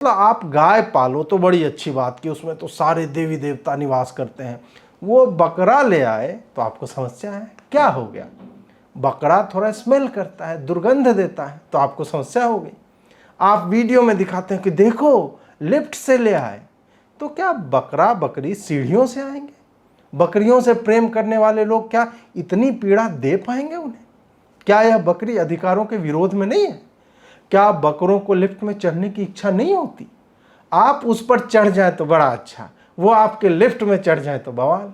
मतलब आप गाय पालो तो बड़ी अच्छी बात की, उसमें तो सारे देवी देवता निवास करते हैं। वो बकरा ले आए तो आपको समस्या है, क्या हो गया? बकरा थोड़ा स्मेल करता है, दुर्गंध देता है, तो आपको समस्या हो गई। आप वीडियो में दिखाते हैं कि देखो लिफ्ट से ले आए, तो क्या बकरा बकरी सीढ़ियों से आएंगे? बकरियों से प्रेम करने वाले लोग क्या इतनी पीड़ा दे पाएंगे उन्हें? क्या यह बकरी अधिकारों के विरोध में नहीं है? क्या बकरों को लिफ्ट में चढ़ने की इच्छा नहीं होती? आप उस पर चढ़ जाए तो बड़ा अच्छा, वो आपके लिफ्ट में चढ़ जाए तो बवाल।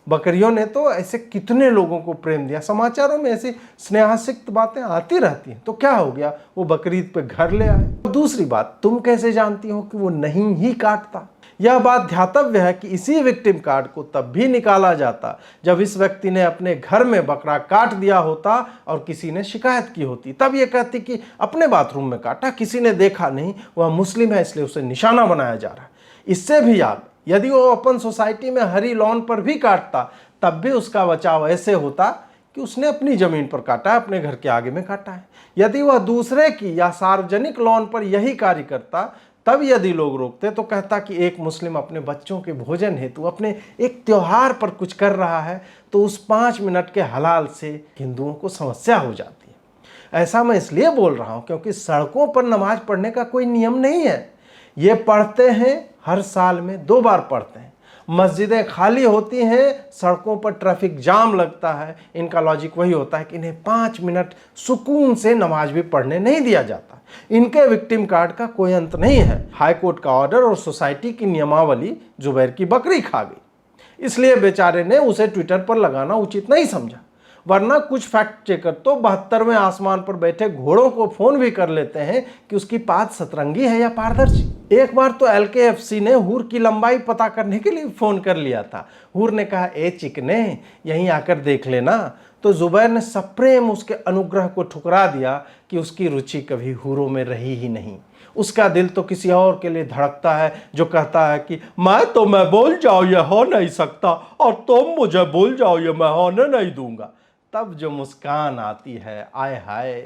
बकरियों ने तो ऐसे कितने लोगों को प्रेम दिया, समाचारों में ऐसी स्नेहासिक्त बातें आती रहती हैं। तो क्या हो गया, वो बकरीद पे घर ले आए। दूसरी बात, तुम कैसे जानती हो कि वो नहीं ही काटता? यह बात ध्यातव्य है कि इसी विक्टिम कार्ड को तब भी निकाला जाता जब इस व्यक्ति ने अपने घर में बकरा काट दिया होता और किसी ने शिकायत की होती। तब यह कहती कि अपने बाथरूम में काटा, किसी ने देखा नहीं, वह मुस्लिम है इसलिए उसे निशाना बनाया जा रहा है। इससे भी याद, यदि वो ओपन सोसाइटी में हरी लॉन पर भी काटता तब भी उसका बचाव ऐसे होता कि उसने अपनी जमीन पर काटा है, अपने घर के आगे में काटा है। यदि वह दूसरे की या सार्वजनिक लॉन पर यही कार्य करता, तब यदि लोग रोकते तो कहता कि एक मुस्लिम अपने बच्चों के भोजन हेतु अपने एक त्योहार पर कुछ कर रहा है, तो उस 5 मिनट के हलाल से हिंदुओं को समस्या हो जाती है। ऐसा मैं इसलिए बोल रहा हूं क्योंकि सड़कों पर नमाज पढ़ने का कोई नियम नहीं है। ये पढ़ते हैं, हर साल में 2 बार पढ़ते हैं। मस्जिदें खाली होती हैं, सड़कों पर ट्रैफिक जाम लगता है। इनका लॉजिक वही होता है कि इन्हें 5 मिनट सुकून से नमाज भी पढ़ने नहीं दिया जाता। इनके विक्टिम कार्ड का कोई अंत नहीं है। हाई कोर्ट का ऑर्डर और सोसाइटी की नियमावली जुबैर की बकरी खा गई, इसलिए बेचारे ने उसे ट्विटर पर लगाना उचित नहीं समझा। वरना कुछ फैक्ट चेकर तो 72वें आसमान पर बैठे घोड़ों को फोन भी कर लेते हैं कि उसकी पात सतरंगी है या पारदर्शी। एक बार तो LKFC ने हूर की लंबाई पता करने के लिए फोन कर लिया था। हूर ने कहा, ए चिकने यहीं आकर देख लेना। तो जुबैर ने सप्रेम उसके अनुग्रह को ठुकरा दिया कि उसकी रुचि कभी हूरों में रही ही नहीं। उसका दिल तो किसी और के लिए धड़कता है जो कहता है कि मैं बोल जाओ ये हो नहीं सकता, और तुम मुझे बोल जाओ ये मैं होने नहीं दूंगा। तब जो मुस्कान आती है, आय हाय।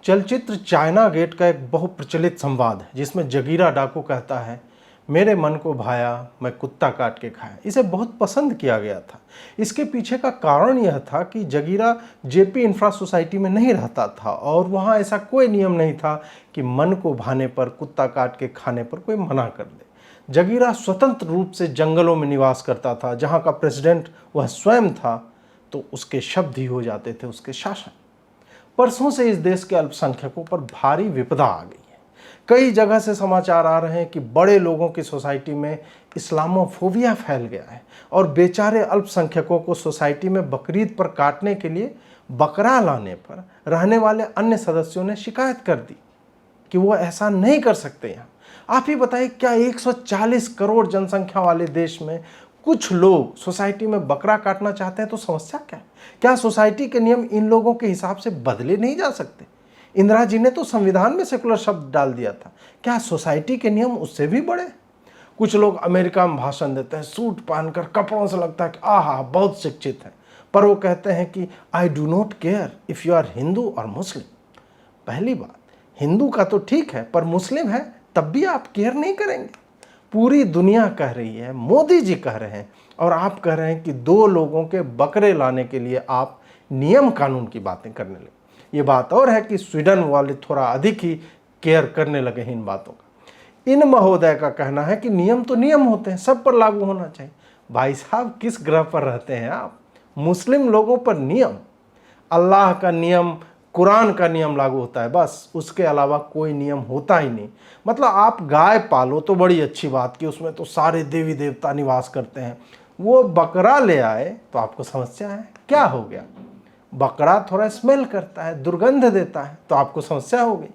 चलचित्र चाइना गेट का एक बहुप्रचलित संवाद है जिसमें जगीरा डाकू कहता है, मेरे मन को भाया मैं कुत्ता काट के खाया। इसे बहुत पसंद किया गया था। इसके पीछे का कारण यह था कि जगीरा JP इंफ्रा सोसाइटी में नहीं रहता था और वहाँ ऐसा कोई नियम नहीं था कि मन को भाने पर कुत्ता काट के खाने पर कोई मना कर दे। जगीरा स्वतंत्र रूप से जंगलों में निवास करता था, जहाँ का प्रेसिडेंट वह स्वयं था, तो उसके शब्द ही हो जाते थे उसके शासन। परसों से इस देश के अल्पसंख्यकों पर भारी विपदा आ गई है। कई जगह से समाचार आ रहे हैं कि बड़े लोगों की सोसाइटी में इस्लामोफोबिया फैल गया है और बेचारे अल्पसंख्यकों को सोसाइटी में बकरीद पर काटने के लिए बकरा लाने पर रहने वाले अन्य सदस्यों ने शिकायत कर दी कि वो ऐसा नहीं कर सकते। यहाँ आप ही बताइए, क्या 140 करोड़ जनसंख्या वाले देश में कुछ लोग सोसाइटी में बकरा काटना चाहते हैं तो समस्या क्या है? क्या सोसाइटी के नियम इन लोगों के हिसाब से बदले नहीं जा सकते? इंदिरा जी ने तो संविधान में सेकुलर शब्द डाल दिया था। क्या सोसाइटी के नियम उससे भी बड़े? कुछ लोग अमेरिका में भाषण देते हैं सूट पहनकर, कपड़ों से लगता है कि आहा बहुत शिक्षित है, पर वो कहते हैं कि I do not care if you are Hindu और मुस्लिम। पहली बात, हिंदू का तो ठीक है, पर मुस्लिम है तब भी आप केयर नहीं करेंगे। पूरी दुनिया कह रही है, मोदी जी कह रहे हैं, और आप कह रहे हैं कि 2 लोगों के बकरे लाने के लिए आप नियम कानून की बातें करने लगे। ये बात और है कि स्वीडन वाले थोड़ा अधिक ही केयर करने लगे हैं इन बातों का। इन महोदय का कहना है कि नियम तो नियम होते हैं, सब पर लागू होना चाहिए। भाई साहब, किस ग्रह पर रहते हैं आप? मुस्लिम लोगों पर नियम, अल्लाह का नियम, कुरान का नियम लागू होता है, बस। उसके अलावा कोई नियम होता ही नहीं। मतलब आप गाय पालो तो बड़ी अच्छी बात की, उसमें तो सारे देवी देवता निवास करते हैं। वो बकरा ले आए तो आपको समस्या है, क्या हो गया? बकरा थोड़ा स्मेल करता है, दुर्गंध देता है, तो आपको समस्या हो गई।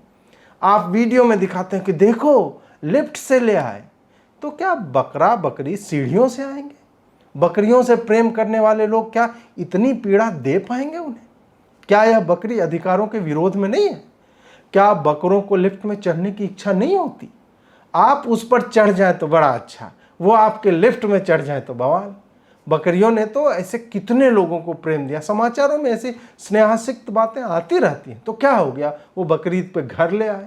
आप वीडियो में दिखाते हैं कि देखो लिफ्ट से ले आए, तो क्या बकरा बकरी सीढ़ियों से आएंगे? बकरियों से प्रेम करने वाले लोग क्या इतनी पीड़ा दे पाएंगे उन्हें? क्या यह बकरी अधिकारों के विरोध में नहीं है? क्या बकरों को लिफ्ट में चढ़ने की इच्छा नहीं होती? आप उस पर चढ़ जाए तो बड़ा अच्छा, वो आपके लिफ्ट में चढ़ जाए तो बवाल। बकरियों ने तो ऐसे कितने लोगों को प्रेम दिया, समाचारों में ऐसी स्नेहासिक्त बातें आती रहती हैं। तो क्या हो गया, वो बकरीद पे घर ले आए।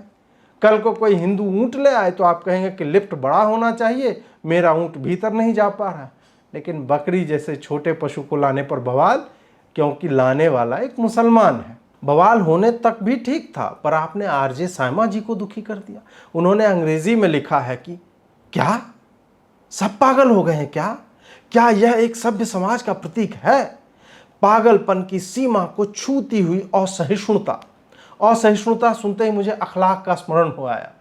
कल को कोई हिंदू ऊंट ले आए तो आप कहेंगे कि लिफ्ट बड़ा होना चाहिए, मेरा ऊंट भीतर नहीं जा पा रहा। लेकिन बकरी जैसे छोटे पशु को लाने पर बवाल, क्योंकि लाने वाला एक मुसलमान है। बवाल होने तक भी ठीक था, पर आपने आरजे सायमा जी को दुखी कर दिया। उन्होंने अंग्रेजी में लिखा है कि क्या सब पागल हो गए हैं क्या? क्या यह एक सभ्य समाज का प्रतीक है? पागलपन की सीमा को छूती हुई असहिष्णुता। असहिष्णुता सुनते ही मुझे अखलाक का स्मरण हो आया।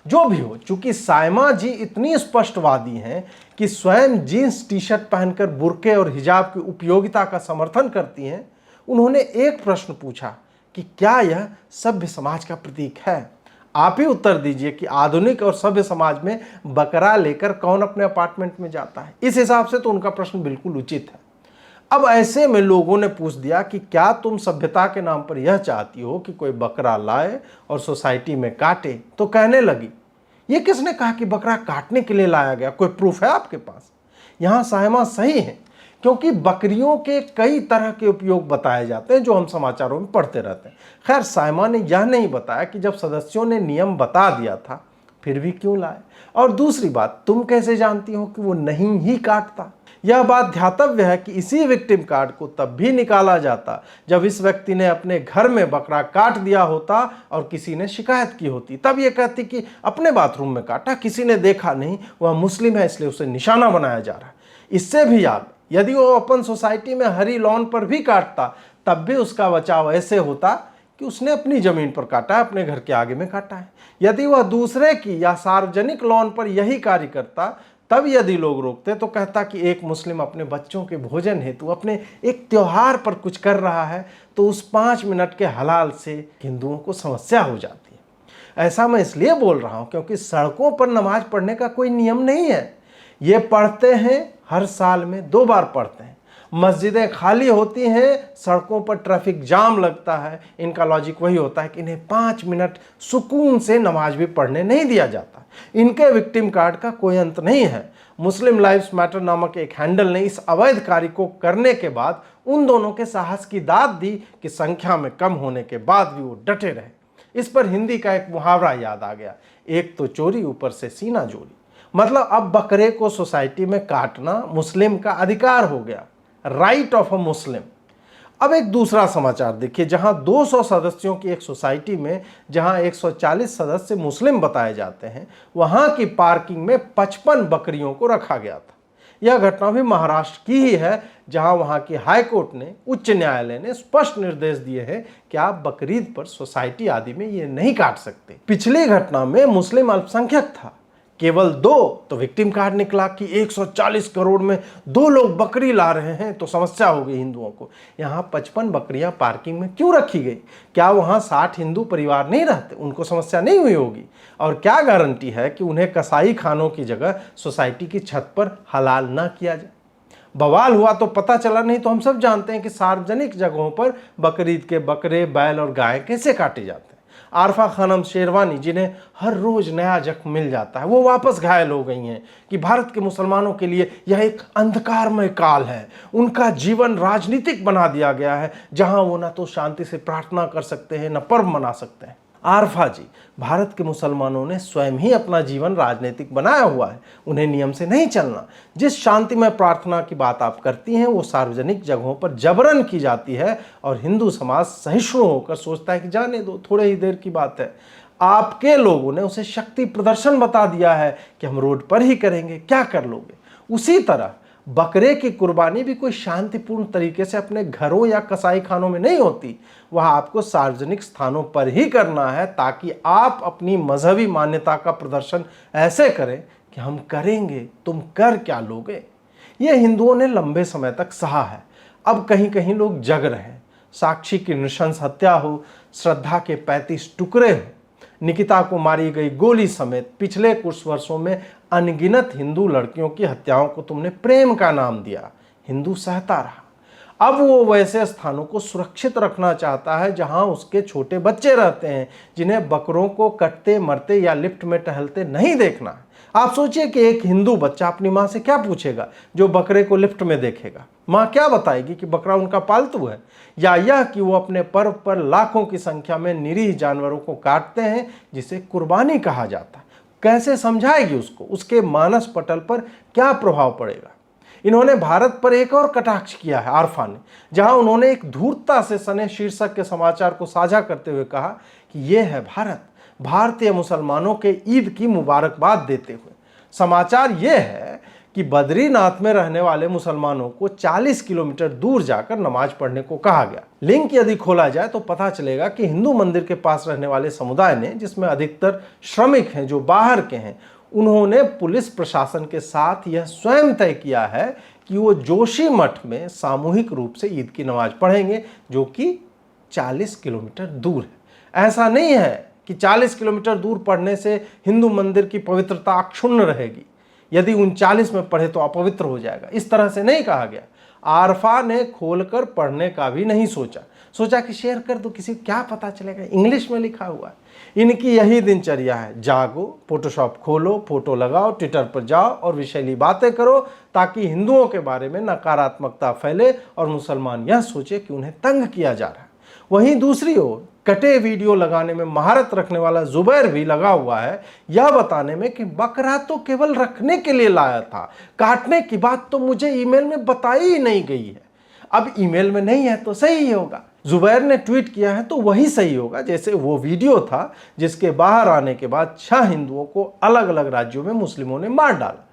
जो भी हो, चूंकि सायमा जी इतनी स्पष्टवादी हैं कि स्वयं जीन्स टी शर्ट पहनकर बुर्के और हिजाब की उपयोगिता का समर्थन करती हैं, उन्होंने एक प्रश्न पूछा कि क्या यह सभ्य समाज का प्रतीक है? आप ही उत्तर दीजिए कि आधुनिक और सभ्य समाज में बकरा लेकर कौन अपने अपार्टमेंट में जाता है? इस हिसाब से तो उनका प्रश्न बिल्कुल उचित है। अब ऐसे में लोगों ने पूछ दिया कि क्या तुम सभ्यता के नाम पर यह चाहती हो कि कोई बकरा लाए और सोसाइटी में काटे? तो कहने लगी, ये किसने कहा कि बकरा काटने के लिए लाया गया? कोई प्रूफ है आपके पास? यहां सायमा सही है, क्योंकि बकरियों के कई तरह के उपयोग बताए जाते हैं जो हम समाचारों में पढ़ते रहते हैं। खैर, सायमा ने यह नहीं बताया कि जब सदस्यों ने नियम बता दिया था फिर भी क्यों लाए। और दूसरी बात, तुम कैसे जानती हो कि वो नहीं ही काटता? यह बात ध्यातव्य है कि इसी विक्टिम कार्ड को तब भी निकाला जाता जब इस व्यक्ति ने अपने घर में बकरा काट दिया होता और किसी ने शिकायत की होती। तब यह कहती कि अपने बाथरूम में काटा, किसी ने देखा नहीं, वह मुस्लिम है इसलिए उसे निशाना बनाया जा रहा है। इससे भी याद, यदि वो ओपन सोसाइटी में हरी लॉन पर भी काटता तब भी उसका बचाव ऐसे होता कि उसने अपनी जमीन पर काटा है, अपने घर के आगे में काटा है। यदि वह दूसरे की या सार्वजनिक लॉन पर यही कार्य करता, तब यदि लोग रोकते तो कहता कि एक मुस्लिम अपने बच्चों के भोजन हेतु अपने एक त्योहार पर कुछ कर रहा है, तो उस 5 मिनट के हलाल से हिंदुओं को समस्या हो जाती है। ऐसा मैं इसलिए बोल रहा हूं क्योंकि सड़कों पर नमाज पढ़ने का कोई नियम नहीं है। ये पढ़ते हैं, हर साल में 2 बार पढ़ते हैं। मस्जिदें खाली होती हैं, सड़कों पर ट्रैफिक जाम लगता है। इनका लॉजिक वही होता है कि इन्हें 5 मिनट सुकून से नमाज भी पढ़ने नहीं दिया जाता। इनके विक्टिम कार्ड का कोई अंत नहीं है। मुस्लिम लाइव्स मैटर नामक एक हैंडल ने इस अवैध कार्य को करने के बाद उन दोनों के साहस की दाद दी कि संख्या में कम होने के बाद भी वो डटे रहे। इस पर हिंदी का एक मुहावरा याद आ गया, एक तो चोरी ऊपर से सीना जोरी। मतलब अब बकरे को सोसाइटी में काटना मुस्लिम का अधिकार हो गया, राइट ऑफ अ मुस्लिम। अब एक दूसरा समाचार देखिए, जहां 200 सदस्यों की एक सोसाइटी में जहां 140 सदस्य मुस्लिम बताए जाते हैं, वहां की पार्किंग में 55 बकरियों को रखा गया था। यह घटना भी महाराष्ट्र की ही है, जहां वहां की हाई कोर्ट ने, उच्च न्यायालय ने स्पष्ट निर्देश दिए हैं कि आप बकरीद पर सोसाइटी आदि में ये नहीं काट सकते। पिछली घटना में मुस्लिम अल्पसंख्यक था, केवल 2, तो विक्टिम कार्ड निकला कि 140 करोड़ में 2 लोग बकरी ला रहे हैं, तो समस्या हो गई हिंदुओं को। यहाँ 55 बकरियां पार्किंग में क्यों रखी गई? क्या वहाँ 60 हिंदू परिवार नहीं रहते? उनको समस्या नहीं हुई होगी? और क्या गारंटी है कि उन्हें कसाई खानों की जगह सोसाइटी की छत पर हलाल ना किया जाए? बवाल हुआ तो पता चला, नहीं तो हम सब जानते हैं कि सार्वजनिक जगहों पर बकरीद के बकरे, बैल और गाय कैसे काटे जाते हैं। आरफा खानम शेरवानी, जिन्हें हर रोज नया जख्म मिल जाता है, वो वापस घायल हो गई हैं कि भारत के मुसलमानों के लिए यह एक अंधकारमय काल है। उनका जीवन राजनीतिक बना दिया गया है, जहां वो न तो शांति से प्रार्थना कर सकते हैं, न पर्व मना सकते हैं। आरफा जी, भारत के मुसलमानों ने स्वयं ही अपना जीवन राजनीतिक बनाया हुआ है, उन्हें नियम से नहीं चलना। जिस शांतिमय प्रार्थना की बात आप करती हैं, वो सार्वजनिक जगहों पर जबरन की जाती है और हिंदू समाज सहिष्णु होकर सोचता है कि जाने दो, थोड़े ही देर की बात है। आपके लोगों ने उसे शक्ति प्रदर्शन बता दिया है कि हम रोड पर ही करेंगे, क्या कर लोगे। उसी तरह बकरे की कुर्बानी भी कोई शांतिपूर्ण तरीके से अपने घरों या कसाई खानों में नहीं होती, वह आपको सार्वजनिक स्थानों पर ही करना है, ताकि आप अपनी मजहबी मान्यता का प्रदर्शन ऐसे करें कि हम करेंगे, तुम कर क्या लोगे। यह हिंदुओं ने लंबे समय तक सहा है, अब कहीं कहीं लोग जग रहे हैं। साक्षी की नृशंस हत्या हो, श्रद्धा के 35 टुकड़े हो, निकिता को मारी गई गोली समेत पिछले कुछ वर्षों में अनगिनत हिंदू लड़कियों की हत्याओं को तुमने प्रेम का नाम दिया, हिंदू सहता रहा। अब वो वैसे स्थानों को सुरक्षित रखना चाहता है जहां उसके छोटे बच्चे रहते हैं, जिन्हें बकरों को कटते मरते या लिफ्ट में टहलते नहीं देखना है। आप सोचिए कि एक हिंदू बच्चा अपनी माँ से क्या पूछेगा जो बकरे को लिफ्ट में देखेगा। माँ क्या बताएगी कि बकरा उनका पालतू है, या यह कि वो अपने पर्व पर लाखों की संख्या में निरीह जानवरों को काटते हैं जिसे कुर्बानी कहा जाता है। कैसे समझाएगी उसको? उसके मानस पटल पर क्या प्रभाव पड़ेगा? इन्होंने भारत पर एक और कटाक्ष किया है आरफा ने, जहां उन्होंने एक धूर्तता से सने शीर्षक के समाचार को साझा करते हुए कहा कि यह है भारत, भारतीय मुसलमानों के ईद की मुबारकबाद देते हुए। समाचार यह है कि बद्रीनाथ में रहने वाले मुसलमानों को 40 किलोमीटर दूर जाकर नमाज पढ़ने को कहा गया। लिंक यदि खोला जाए तो पता चलेगा कि हिंदू मंदिर के पास रहने वाले समुदाय ने, जिसमें अधिकतर श्रमिक हैं जो बाहर के हैं, उन्होंने पुलिस प्रशासन के साथ यह स्वयं तय किया है कि वो जोशी मठ में सामूहिक रूप से ईद की नमाज पढ़ेंगे, जो कि 40 किलोमीटर दूर है। ऐसा नहीं है कि 40 किलोमीटर दूर पढ़ने से हिंदू मंदिर की पवित्रता अक्षुण्ण रहेगी, यदि 39 में पढ़े तो अपवित्र हो जाएगा, इस तरह से नहीं कहा गया। आरफा ने खोलकर पढ़ने का भी नहीं सोचा कि शेयर कर दो, किसी को क्या पता चलेगा, इंग्लिश में लिखा हुआ है। इनकी यही दिनचर्या है, जागो, फोटोशॉप खोलो, फोटो लगाओ, ट्विटर पर जाओ और विषैली बातें करो ताकि हिंदुओं के बारे में नकारात्मकता फैले और मुसलमान यह सोचे कि उन्हें तंग किया जा रहा है। वहीं दूसरी ओर कटे वीडियो लगाने में महारत रखने वाला जुबैर भी लगा हुआ है यह बताने में कि बकरा तो केवल रखने के लिए लाया था, काटने की बात तो मुझे ईमेल में बताई ही नहीं गई है। अब ईमेल में नहीं है तो सही ही होगा। जुबैर ने ट्वीट किया है तो वही सही होगा, जैसे वो वीडियो था जिसके बाहर आने के बाद 6 हिंदुओं को अलग अलग राज्यों में मुस्लिमों ने मार डाला।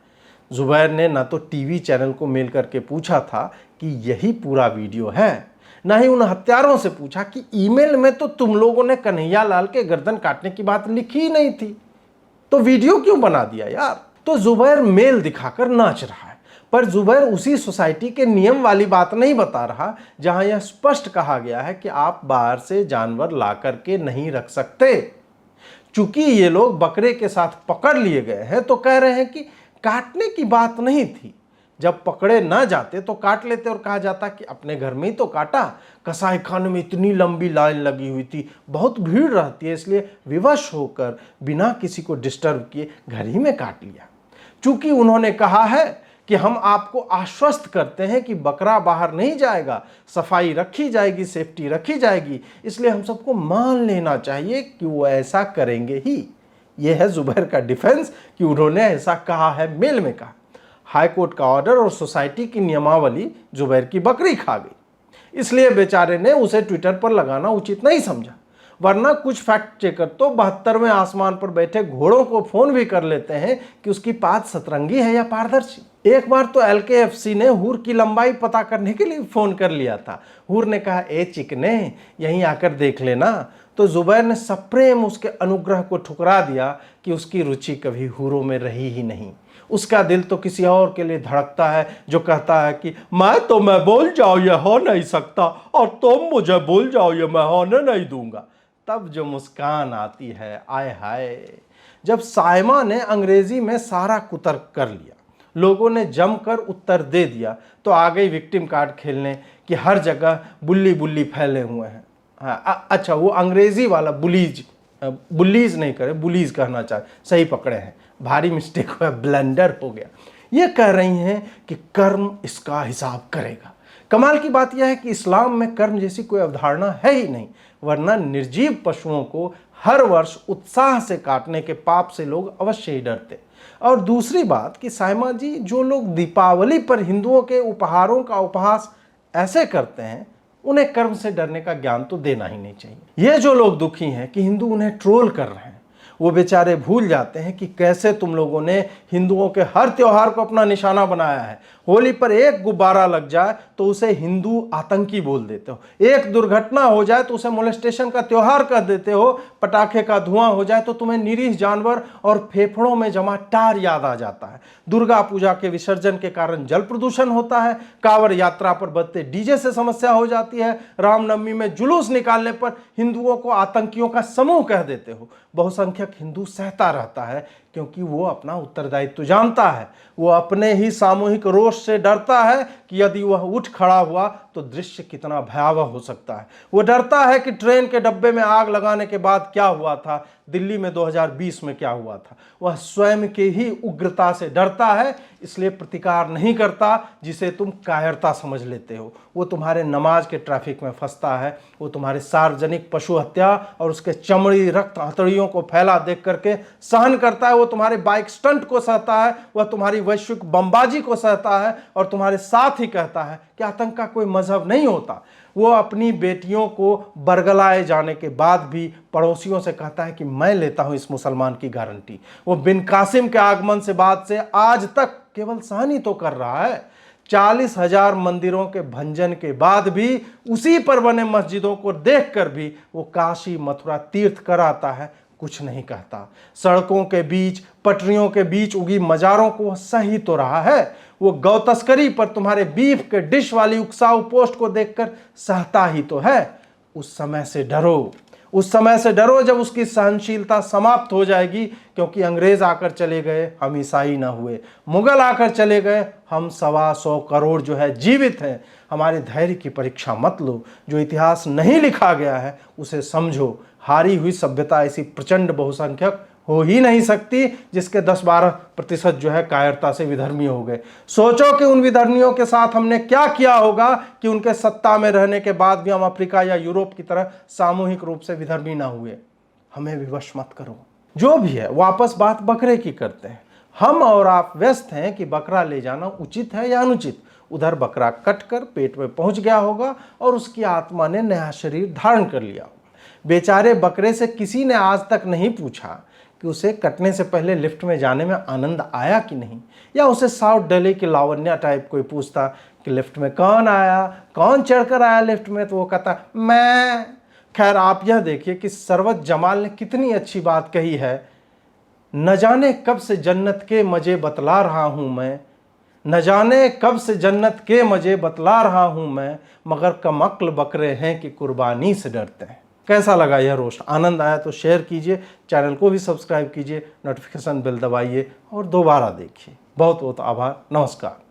जुबैर ने न तो टीवी चैनल को मेल करके पूछा था कि यही पूरा वीडियो है, न ही उन हत्यारों से पूछा कि ईमेल में तो तुम लोगों ने कन्हैया लाल के गर्दन काटने की बात लिखी ही नहीं थी, तो वीडियो क्यों बना दिया यार। तो जुबैर मेल दिखाकर नाच रहा है, पर जुबैर उसी सोसाइटी के नियम वाली बात नहीं बता रहा जहां यह स्पष्ट कहा गया है कि आप बाहर से जानवर ला करके नहीं रख सकते। चूंकि ये लोग बकरे के साथ पकड़ लिए गए हैं तो कह रहे हैं कि काटने की बात नहीं थी, जब पकड़े ना जाते तो काट लेते और कहा जाता कि अपने घर में ही तो काटा। कसाई खाने में इतनी लंबी लाइन लगी हुई थी, बहुत भीड़ रहती है, इसलिए विवश होकर बिना किसी को डिस्टर्ब किए घर ही में काट लिया। चूंकि उन्होंने कहा है कि हम आपको आश्वस्त करते हैं कि बकरा बाहर नहीं जाएगा, सफाई रखी जाएगी, सेफ्टी रखी जाएगी, इसलिए हम सबको मान लेना चाहिए कि वो ऐसा करेंगे ही। यह है जुबैर का डिफेंस कि उन्होंने ऐसा कहा है, मेल में कहा। हाईकोर्ट का ऑर्डर और सोसाइटी की नियमावली जुबैर की बकरी खा गई, इसलिए बेचारे ने उसे ट्विटर पर लगाना उचित नहीं समझा। वरना कुछ फैक्ट चेकर तो 72वें आसमान पर बैठे घोड़ों को फोन भी कर लेते हैं कि उसकी पात सतरंगी है या पारदर्शी। एक बार तो LKFC ने हूर की लंबाई पता करने के लिए फोन कर लिया था। हूर ने कहा, ए चिकने यहीं आकर देख लेना, तो जुबैर ने सप्रेम उसके अनुग्रह को ठुकरा दिया कि उसकी रुचि कभी हूरों में रही ही नहीं। उसका दिल तो किसी और के लिए धड़कता है जो कहता है कि मैं बोल जाओ ये हो नहीं सकता और तुम मुझे बोल जाओ ये मैं होने नहीं दूंगा। तब जो मुस्कान आती है, आय हाय। जब साइमा ने अंग्रेजी में सारा कुतर्क कर लिया, लोगों ने जमकर उत्तर दे दिया, तो आ गई विक्टिम कार्ड खेलने कि हर जगह बुल्ली बुल्ली फैले हुए हैं। हाँ, अच्छा वो अंग्रेजी वाला बुलीज नहीं करे, बुलीज कहना चाहे, सही पकड़े हैं, भारी मिस्टेक हुआ, ब्लंडर हो गया। ये कह रही हैं कि कर्म इसका हिसाब करेगा। कमाल की बात यह है कि इस्लाम में कर्म जैसी कोई अवधारणा है ही नहीं, वरना निर्जीव पशुओं को हर वर्ष उत्साह से काटने के पाप से लोग अवश्य ही डरते। और दूसरी बात कि साइमा जी, जो लोग दीपावली पर हिंदुओं के उपहारों का उपहास ऐसे करते हैं, उन्हें कर्म से डरने का ज्ञान तो देना ही नहीं चाहिए। ये जो लोग दुखी हैं कि हिंदू उन्हें ट्रोल कर रहे हैं, वो बेचारे भूल जाते हैं कि कैसे तुम लोगों ने हिंदुओं के हर त्योहार को अपना निशाना बनाया है। होली पर एक गुब्बारा लग जाए तो उसे हिंदू आतंकी बोल देते हो, एक दुर्घटना हो जाए तो उसे मोलेस्टेशन का त्योहार कह देते हो, पटाखे का धुआं हो जाए तो तुम्हें निरीह जानवर और फेफड़ों में जमा टार याद आ जाता है। दुर्गा पूजा के विसर्जन के कारण जल प्रदूषण होता है, कांवड़ यात्रा पर बजते डीजे से समस्या हो जाती है, रामनवमी में जुलूस निकालने पर हिंदुओं को आतंकियों का समूह कह देते हो। बहुसंख्यक हिंदू सहता रहता है क्योंकि वो अपना उत्तरदायित्व जानता है। वो अपने ही सामूहिक रोष से डरता है कि यदि वह उठ खड़ा हुआ तो दृश्य कितना भयावह हो सकता है। वो डरता है कि ट्रेन के डब्बे में आग लगाने के बाद क्या हुआ था, दिल्ली में 2020 में क्या हुआ था। वह स्वयं के ही उग्रता से डरता है, इसलिए प्रतिकार नहीं करता, जिसे तुम कायरता समझ लेते हो। वो तुम्हारे नमाज के ट्रैफिक में फंसता है, वो तुम्हारे सार्वजनिक पशु हत्या और उसके चमड़ी रक्त हथड़ियों को फैला देख करके सहन करता है, वो तुम्हारे बाइक स्टंट को सहता है, वह तुम्हारी वैश्विक बमबाजी को सहता है और तुम्हारे साथ ही कहता है कि आतंक का कोई मजहब नहीं होता। वो अपनी बेटियों को बरगलाए जाने के बाद भी पड़ोसियों से कहता है कि मैं लेता हूं इस मुसलमान की गारंटी। वो बिन कासिम के आगमन से बाद से आज तक केवल सहन ही तो कर रहा है। 40,000 मंदिरों के भंजन के बाद भी, उसी पर बने मस्जिदों को देखकर भी वो काशी मथुरा तीर्थ कर आता है, कुछ नहीं कहता। सड़कों के बीच, पटरियों के बीच उगी मजारों को सही तो रहा है। वो गौ तस्करी पर तुम्हारे बीफ के डिश वाली उकसाऊ पोस्ट को देखकर सहता ही तो है। उस समय से डरो, उस समय से डरो जब उसकी सहनशीलता समाप्त हो जाएगी, क्योंकि अंग्रेज आकर चले गए, हम ईसाई ना हुए। मुगल आकर चले गए, हम 125 करोड़ जो है जीवित हैं। हमारे धैर्य की परीक्षा मत लो। जो इतिहास नहीं लिखा गया है उसे समझो। हारी हुई सभ्यता ऐसी प्रचंड बहुसंख्यक हो ही नहीं सकती जिसके 10-12% जो है कायरता से विधर्मी हो गए। सोचो कि उन विधर्मियों के साथ हमने क्या किया होगा कि उनके सत्ता में रहने के बाद भी हम अफ्रीका या यूरोप की तरह सामूहिक रूप से विधर्मी ना हुए। हमें विवश मत करो। जो भी है वापस बात बकरे की करते हैं। हम और आप व्यस्त हैं कि बकरा ले जाना उचित है या अनुचित। उधर बकरा कटकर पेट में पहुंच गया होगा और उसकी आत्मा ने नया शरीर धारण कर लिया होगा। बेचारे बकरे से किसी ने आज तक नहीं पूछा कि उसे कटने से पहले लिफ्ट में जाने में आनंद आया कि नहीं, या उसे साउथ दिल्ली की लावण्या टाइप कोई पूछता कि लिफ्ट में कौन आया, कौन चढ़कर आया लिफ्ट में, तो वो कहता मैं। खैर, आप यह देखिए कि सरवत जमाल ने कितनी अच्छी बात कही है, न जाने कब से जन्नत के मजे बतला रहा हूं मैं, न जाने कब से जन्नत के मजे बतला रहा हूं मैं, मगर कमअक्ल बकरे हैं कि कुर्बानी से डरते हैं। कैसा लगा यह रोस्ट? आनंद आया तो शेयर कीजिए, चैनल को भी सब्सक्राइब कीजिए, नोटिफिकेशन बेल दबाइए और दोबारा देखिए। बहुत बहुत आभार। नमस्कार।